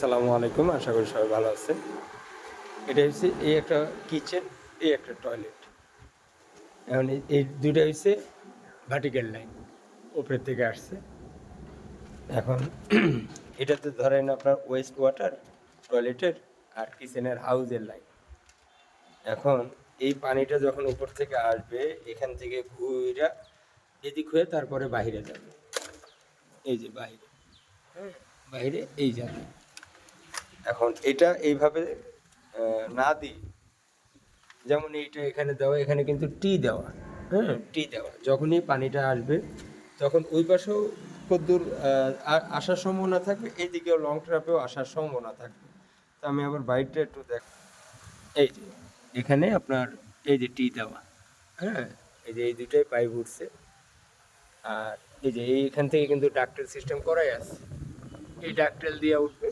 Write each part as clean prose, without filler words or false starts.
আসসালামু আলাইকুম, আশা করি সবাই ভালো আছেন। এটা হচ্ছে এই একটা কিচেন, এই একটা টয়লেট। এখন এই দুইটা হচ্ছে ভার্টিক্যাল লাইন, উপরের থেকে আসছে। এখন এটাতে ধরেন আপনার ওয়েস্ট ওয়াটার টয়লেটের আর কিচেনের হাউজের লাইন। এখন এই পানিটা যখন উপর থেকে আসবে, এখান থেকে ঘুরে এদিক হয়ে তারপরে বাইরে যাবে। এই যে বাইরে, হ্যাঁ, বাইরে এই যাবে। এখন এটা এইভাবে না দিই, যেমন এইটা এখানে দেওয়া, এখানে কিন্তু টি দেওয়া, হ্যাঁ, টি দেওয়া। যখনই পানিটা আসবে তখন ওই পাশেও কদ্দূর আসার সম্ভাবনা থাকবে, এইদিকেও লং ট্রাপেও আসার সম্ভাবনা থাকবে। তো আমি আবার বাইকটা একটু দেখ, এই যে এখানে আপনার এই যে টি দেওয়া, হ্যাঁ, এই যে এই দুটোই পাইপ উঠছে। আর এই যে এইখান থেকে কিন্তু ডাক্টেল সিস্টেম করাই আছে, এই ডাক্টেল দিয়ে উঠবে।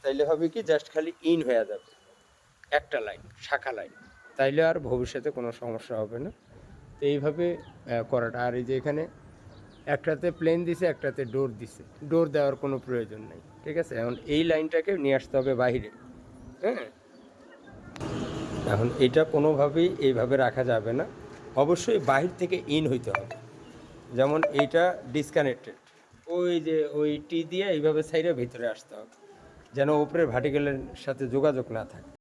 তাইলে হবে কি, জাস্ট খালি ইন হয়ে যাবে একটা লাইন, শাখা লাইন। তাইলে আর ভবিষ্যতে কোনো সমস্যা হবে না। তো এইভাবে করাটা। আর এই যে এখানে একটাতে প্লেন দিছে, একটাতে ডোর দিছে, ডোর দেওয়ার কোনো প্রয়োজন নেই। ঠিক আছে, এখন এই লাইনটাকে নিয়ে আসতে হবে বাইরে। হ্যাঁ, এখন এটা কোনোভাবেই এইভাবে রাখা যাবে না, অবশ্যই বাহির থেকে ইন হইতে হবে। যেমন এইটা ডিসকানেক্টেড, ওই যে ওই টি দিয়ে এইভাবে সাইডে ভিতরে আসতে হবে, যেন উপরের ভার্টিক্যালের সাথে যোগাযোগ না থাকে।